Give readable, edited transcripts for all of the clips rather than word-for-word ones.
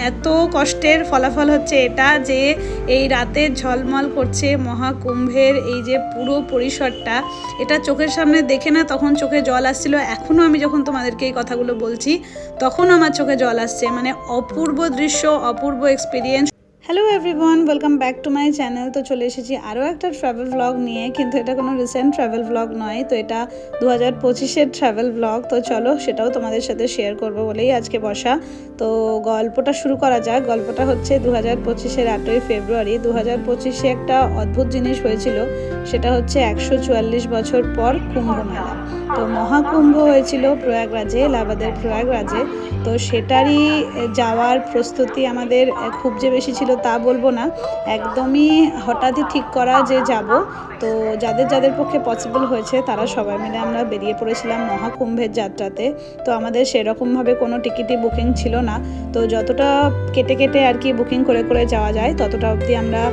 এত কষ্টের ফলাফল হচ্ছে এটা যে এই রাতে ঝলমল করছে মহাকুম্ভের এই যে পুরো পরিসরটা, এটা চোখের সামনে দেখে না তখন চোখে জল আসছিল। এখনও আমি যখন তোমাদেরকে এই কথাগুলো বলছি তখন আমার চোখে জল আসছে। মানে অপূর্ব দৃশ্য, অপূর্ব experience. Hello everyone, welcome back to my channel. তো চলে এসেছি আরও একটা ট্রাভেল ব্লগ নিয়ে, কিন্তু এটা কোনো রিসেন্ট ট্রাভেল ব্লগ নয়, তো এটা 2025-এর ট্রাভেল ব্লগ। তো চলো সেটাও তোমাদের সাথে শেয়ার করবো বলেই আজকে বসা। তো গল্পটা শুরু করা যাক। গল্পটা হচ্ছে 2025-এর 8ই ফেব্রুয়ারি। 2025-এ একটা অদ্ভুত জিনিস হয়েছিল, সেটা হচ্ছে 144 বছর পর কুম্ভ মেলা। তো মহাকুম্ভ হয়েছিল প্রয়াগরাজে, এলাহাবাদের প্রয়াগরাজে। তো সেটারই যাওয়ার প্রস্তুতি আমাদের খুব যে বেশি ছিল তা বলবো না, একদমই হঠাৎই ঠিক করা যে যাব। তো যাদের যাদের পক্ষে পসিবল হয়েছে তারা সবাই মিলে আমরা বেরিয়ে পড়েছিলাম মহাকুম্ভের যাত্রাতে। তো আমাদের সেরকমভাবে কোনো টিকিটই বুকিং ছিল না, তো যতটা কেটে কেটে আর কি বুকিং করে করে যাওয়া যায় ততটা অবধি আমরা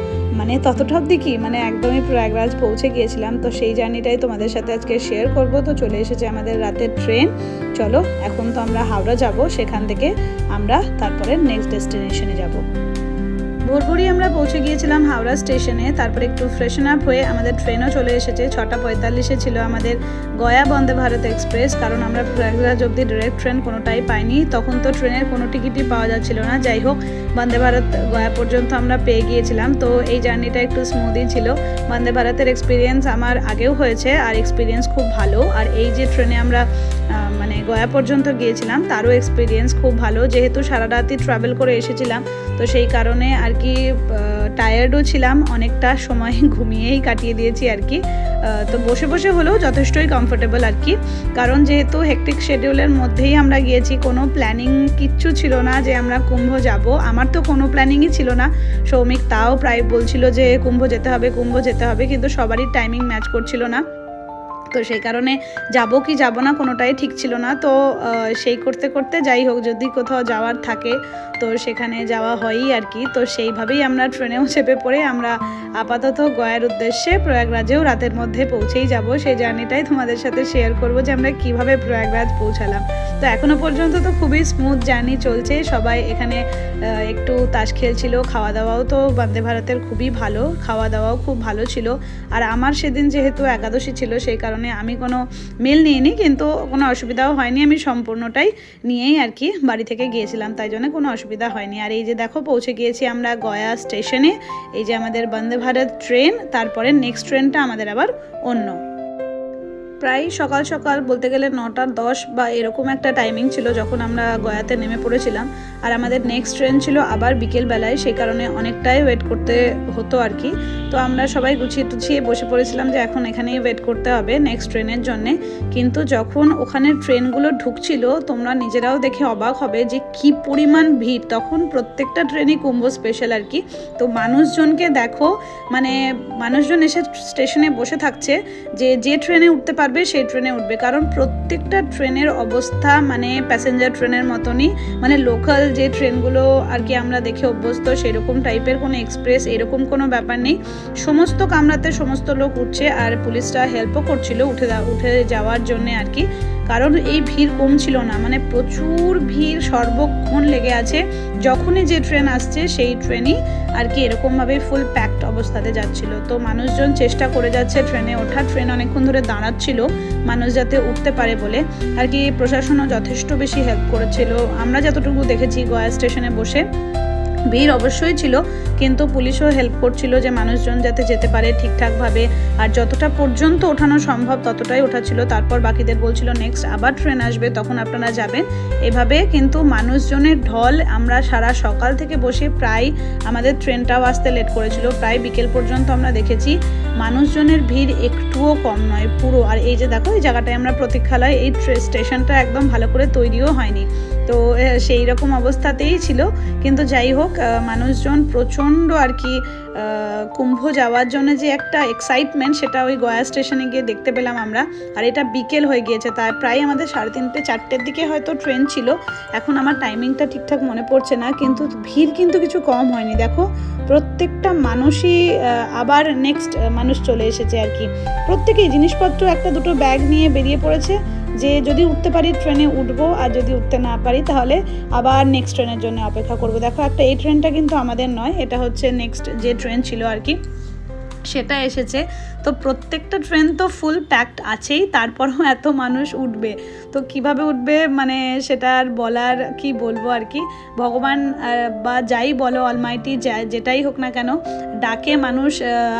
ততটা অবধি কি একদমই প্রয়াগরাজ পৌঁছে গিয়েছিলাম। তো সেই জার্নিটাই তোমাদের সাথে আজকে শেয়ার করব। তো চলে এসেছে আমাদের রাতের ট্রেন। চলো এখন তো আমরা হাওড়া যাব, সেখান থেকে আমরা তারপরে নেক্সট ডেস্টিনেশনে যাব। ভোরভোরই আমরা পৌঁছে গিয়েছিলাম হাওড়া স্টেশনে। তারপরে একটু ফ্রেশন আপ হয়ে আমাদের ট্রেনও চলে এসেছে। 6:45-এ ছিল আমাদের গয়া বন্দে ভারত এক্সপ্রেস, কারণ আমরা প্রয়াগরাজ অবধি ডিরেক্ট ট্রেন কোনোটাই পাইনি। তখন তো ট্রেনের কোনো টিকিটই পাওয়া যাচ্ছিল না। যাই হোক, বন্দে ভারত গয়া পর্যন্ত আমরা পেয়ে গিয়েছিলাম। তো এই জার্নিটা একটু স্মুথই ছিল। বন্দে ভারতের এক্সপিরিয়েন্স আমার আগেও হয়েছে, আর এক্সপিরিয়েন্স খুব ভালো। আর এই যে ট্রেনে আমরা গয়া পর্যন্ত গিয়েছিলাম তারও এক্সপিরিয়েন্স খুব ভালো। যেহেতু সারা রাতই ট্রাভেল করে এসেছিলাম, তো সেই কারণে আর কি টায়ার্ডও ছিলাম, অনেকটা সময় ঘুমিয়েই কাটিয়ে দিয়েছি আর কি। তো বসে বসে হলেও যথেষ্টই কমফোর্টেবল আর কি, কারণ যেহেতু হেকটিক শিডিউলের মধ্যেই আমরা গিয়েছি, কোনো প্ল্যানিং কিচ্ছু ছিল না যে আমরা কুম্ভ যাব। আমার তো কোনো প্ল্যানিংই ছিল না। সৌমিক তাও প্রায় বলছিল যে কুম্ভ যেতে হবে, কুম্ভ যেতে হবে, কিন্তু সবারই টাইমিং ম্যাচ করছিল না। তো সেই কারণে যাব কি যাব না কোনোটাই ঠিক ছিল না। তো সেই করতে করতে যাই হোক, যদি কোথাও যাওয়ার থাকে তো সেখানে যাওয়া হয়ই আর কি। তো সেইভাবেই আমরা ট্রেনেও চেপে পড়ে আমরা আপাতত গয়ার উদ্দেশ্যে প্রয়াগরাজেও রাতের মধ্যে পৌঁছেই যাব। সেই জার্নিটাই তোমাদের সাথে শেয়ার করব যে আমরা কিভাবে প্রয়াগরাজ পৌঁছালাম। তো এখনও পর্যন্ত তো খুবই স্মুথ জার্নি চলছে। সবাই এখানে একটু তাস খেলছিল। খাওয়া দাওয়াও তো বন্দে ভারতের খুবই ভালো, খাওয়া দাওয়াও খুব ভালো ছিল। আর আমার সেদিন যেহেতু একাদশী ছিল, সেই কারণে আমি কোনো মিল নিইনি, কিন্তু কোনো অসুবিধাও হয়নি। আমি সম্পূর্ণটাই নিয়েই আর কি বাড়ি থেকে গিয়েছিলাম, তাই জন্য কোনো অসুবিধা হয়নি। আর এই যে দেখো পৌঁছে গিয়েছি আমরা গয়া স্টেশনে। এই যে আমাদের বন্দে ভারত ট্রেন, তারপরে নেক্সট ট্রেনটা আমাদের আবার অন্য। প্রায় সকাল সকাল বলতে গেলে 9:10 বা এরকম একটা টাইমিং ছিল যখন আমরা গয়াতে নেমে পড়েছিলাম। আর আমাদের নেক্সট ট্রেন ছিল আবার বিকেলবেলায়, সেই কারণে অনেকটাই ওয়েট করতে হতো আর কি। তো আমরা সবাই গুছিয়ে টুছিয়ে বসে পড়েছিলাম যে এখন এখানেই ওয়েট করতে হবে নেক্সট ট্রেনের জন্যে। কিন্তু যখন ওখানে ট্রেনগুলো ঢুকছিল, তোমরা নিজেরাও দেখে অবাক হবে যে কি পরিমাণ ভিড়। তখন প্রত্যেকটা ট্রেনই কুম্ভ স্পেশাল আর কি। তো মানুষজনকে দেখো, মানুষজন এসে স্টেশনে বসে থাকছে যে যে ট্রেনে উঠতে পারবে সেই ট্রেনে উঠবে, কারণ প্রত্যেকটা ট্রেনের অবস্থা প্যাসেঞ্জার ট্রেনের মতনই, লোকাল যে ট্রেনগুলো আর কি আমরা দেখে অভ্যস্ত সেরকম টাইপের, কোনো এক্সপ্রেস এরকম কোনো ব্যাপার নেই। সমস্ত কামরাতে সমস্ত লোক উঠছে, আর পুলিশরা হেল্পও করছিল উঠে যাওয়ার জন্য আর কি, কারণ এই ভিড় কম ছিল না। প্রচুর ভিড় সর্বক্ষণ লেগে আছে। যখনই যে ট্রেন আসছে সেই ট্রেনই আর কি এরকমভাবে ফুল প্যাকড অবস্থাতে যাচ্ছিল। তো মানুষজন চেষ্টা করে যাচ্ছে ট্রেনে ওঠার। ট্রেন অনেকক্ষণ ধরে দাঁড়াচ্ছিল মানুষ যাতে উঠতে পারে বলে আর কি। প্রশাসনও যথেষ্ট বেশি হেল্প করেছিল আমরা যতটুকু দেখেছি গয়া স্টেশনে বসে। ভিড় অবশ্যই ছিল, কিন্তু পুলিশও হেল্প করছিল যে মানুষজন যাতে যেতে পারে ঠিকঠাকভাবে, আর যতটা পর্যন্ত ওঠানো সম্ভব ততটাই ওঠাচ্ছিল। তারপর বাকিদের বলছিল নেক্সট আবার ট্রেন আসবে, তখন আপনারা যাবেন। এভাবে কিন্তু মানুষজনের ঢল। আমরা সারা সকাল থেকে বসে প্রায় আমাদের ট্রেনটাও আসতে লেট করেছিল, প্রায় বিকেল পর্যন্ত আমরা দেখেছি। মানুষজনের ভিড় একটুও কম নয় পুরো। আর এই যে দেখো এই জায়গাটায় আমরা প্রতীক্ষালয়, এই স্টেশনটা একদম ভালো করে তৈরিও হয়নি, তো সেই রকম অবস্থাতেই ছিল। কিন্তু যাই হোক, মানুষজন প্রচণ্ড আর কি কুম্ভ যাওয়ার জন্য যে একটা এক্সাইটমেন্ট, সেটা ওই গয়া স্টেশনে গিয়ে দেখতে পেলাম আমরা। আর এটা বিকেল হয়ে গিয়েছে, তাই প্রায় আমাদের 3:30 4টের দিকে হয়তো ট্রেন ছিল। এখন আমার টাইমিংটা ঠিকঠাক মনে পড়ছে না, কিন্তু ভিড় কিন্তু কিছু কম হয়নি। দেখো প্রত্যেকটা মানুষই আবার নেক্সট মানুষ চলে এসেছে আর কি। প্রত্যেকেই জিনিসপত্র একটা দুটো ব্যাগ নিয়ে বেরিয়ে পড়েছে, যে যদি উঠতে পারি ট্রেনে উঠবো, আর যদি উঠতে না পারি তাহলে আবার নেক্সট ট্রেনের জন্য অপেক্ষা করবো। দেখো একটা এই ট্রেনটা কিন্তু আমাদের নয়, এটা হচ্ছে নেক্সট যে ট্রেন ছিল আর কি সেটা এসেছে। তো প্রত্যেকটা ট্রেন তো ফুল প্যাকড আছেই, তারপরেও এত মানুষ উঠবে, তো কিভাবে উঠবে মানে সেটা আর বলার কি বলবো আর কি। ভগবান বা যাই বলো, অলমাইটি যেটাই হোক না কেন, ডাকে মানুষ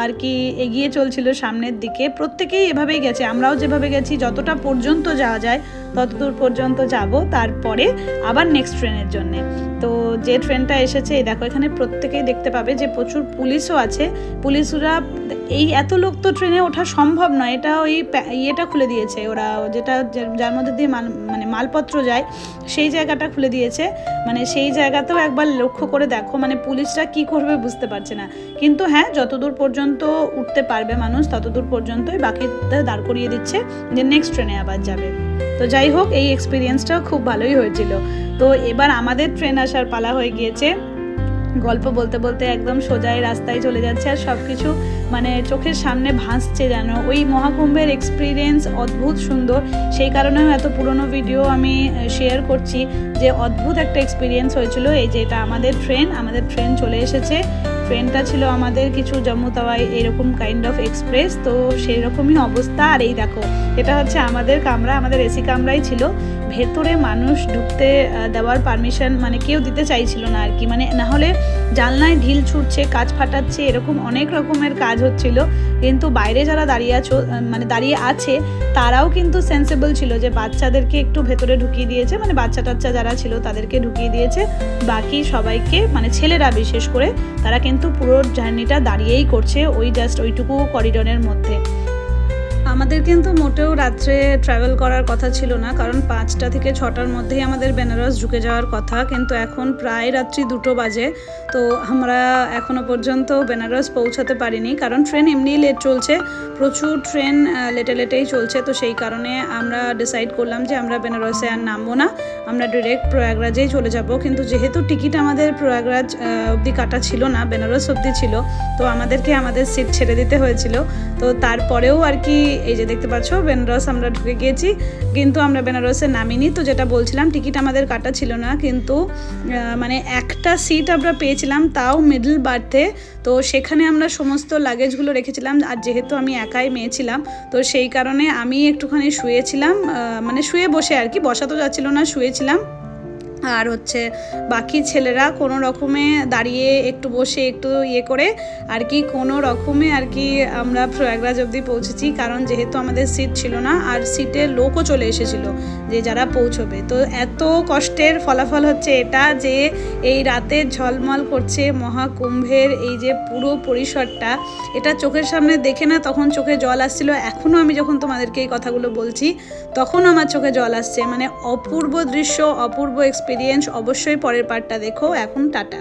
আর কি এগিয়ে চলছিল সামনের দিকে। প্রত্যেকেই এভাবেই গেছে, আমরাও যেভাবে গেছি, যতটা পর্যন্ত যাওয়া যায় ততদূর পর্যন্ত যাব, তারপরে আবার নেক্সট ট্রেনের জন্যে। তো যে ট্রেনটা এসেছে, এই দেখো এখানে প্রত্যেকেই দেখতে পাবে যে প্রচুর পুলিশও আছে। পুলিশরা এই এত লোক তো ট্রেনে ওঠা সম্ভব নয়, এটা ওই ইয়েটা খুলে দিয়েছে ওরা, যেটা যার মধ্যে দিয়ে মানে মালপত্র যায়, সেই জায়গাটা খুলে দিয়েছে। মানে সেই জায়গাতেও একবার লক্ষ্য করে দেখো, মানে পুলিশরা কি করবে বুঝতে পারছে না। কিন্তু হ্যাঁ, যতদূর পর্যন্ত উঠতে পারবে মানুষ ততদূর পর্যন্তই, বাকিটা দাঁড় করিয়ে দিচ্ছে যে নেক্সট ট্রেনে আবার যাবে। তো যাই হোক, এই এক্সপিরিয়েন্সটাও খুব ভালোই হয়েছিল। তো এবার আমাদের ট্রেন আসার পালা হয়ে গিয়েছে। গল্প বলতে বলতে একদম সোজাই রাস্তায় চলে যাচ্ছে, আর সব কিছু মানে চোখের সামনে ভাসছে যেন। ওই মহাকুম্ভের এক্সপিরিয়েন্স অদ্ভুত সুন্দর, সেই কারণেও এত পুরনো ভিডিও আমি শেয়ার করছি, যে অদ্ভুত একটা এক্সপিরিয়েন্স হয়েছিল। এই যে এটা আমাদের ট্রেন চলে এসেছে। ট্রেনটা ছিল আমাদের কিছু জম্মু তাওয়াই এরকম কাইন্ড অফ এক্সপ্রেস, তো সেই রকমই অবস্থা। আর এই দেখো এটা হচ্ছে আমাদের কামরা, আমাদের এসি কামরাই ছিল। ভেতরে মানুষ ঢুকতে দেওয়ার পারমিশন মানে কেউ দিতে চাইছিল না আর কি, মানে না হলে জানলায় ঢিল ছুটছে, কাঁচ ফাটাচ্ছে, এরকম অনেক রকমের কাজ হচ্ছিল। কিন্তু বাইরে যারা দাঁড়িয়ে আছে তারাও কিন্তু সেন্সেবল ছিল, যে বাচ্চাদেরকে একটু ভেতরে ঢুকিয়ে দিয়েছে, মানে বাচ্চা টাচ্চা যারা ছিল তাদেরকে ঢুকিয়ে দিয়েছে। বাকি সবাইকে মানে ছেলেরা বিশেষ করে তারা কিন্তু পুরো জার্নিটা দাঁড়িয়েই করছে, ওই জাস্ট ওইটুকু করিডোরের মধ্যে। আমাদের কিন্তু মোটেও রাত্রে ট্রাভেল করার কথা ছিল না, কারণ 5টা থেকে 6টার মধ্যেই আমাদের বেনারস ঢুকে যাওয়ার কথা, কিন্তু এখন প্রায় রাত্রি 2টো বাজে। তো আমরা এখনও পর্যন্ত বেনারস পৌঁছাতে পারিনি, কারণ ট্রেন এমনিই লেট চলছে, প্রচুর ট্রেন লেটেই চলছে। তো সেই কারণে আমরা ডিসাইড করলাম যে আমরা বেনারসে আর নামবো না, আমরা ডিরেক্ট প্রয়াগরাজেই চলে যাব। কিন্তু যেহেতু টিকিট আমাদের প্রয়াগরাজ অবধি কাটা ছিল না, বেনারস অবধি ছিল, তো আমাদেরকে আমাদের সিট ছেড়ে দিতে হয়েছিল। তো তারপরেও আর কি এই যে দেখতে পাচ্ছ বেনারস আমরা ঢুকে গিয়েছি, কিন্তু আমরা বেনারসে নামিনি। তো যেটা বলছিলাম, টিকিট আমাদের কাটা ছিল না, কিন্তু মানে একটা সিট আমরা পেয়েছিলাম, তাও মিডল বার্থে। তো সেখানে আমরা সমস্ত লাগেজগুলো রেখেছিলাম, আর যেহেতু আমি একাই মেয়ে ছিলাম, তো সেই কারণে আমি একটুখানি শুয়েছিলাম, মানে শুয়ে বসে আর কি, বসা তো যাচ্ছিল না, শুয়েছিলাম। আর হচ্ছে বাকি ছেলেরা কোনো রকমে দাঁড়িয়ে একটু বসে একটু ইয়ে করে আর কি, কোনো রকমে আর কি আমরা প্রয়াগরাজ অবধি পৌঁছেছি, কারণ যেহেতু আমাদের সিট ছিল না, আর সিটের লোকও চলে এসেছিলো যে যারা পৌঁছবে। তো এত কষ্টের ফলাফল হচ্ছে এটা, যে এই রাতে ঝলমল করছে মহাকুম্ভের এই যে পুরো পরিসরটা, এটা চোখের সামনে দেখে না তখন চোখে জল আসছিল। এখনও আমি যখন তোমাদেরকে এই কথাগুলো বলছি তখন আমার চোখে জল আসছে, মানে অপূর্ব দৃশ্য, অপূর্ব এক্সপিরিয়েন্স। অবশ্যই পরের পার্টটা দেখো। এখন টাটা।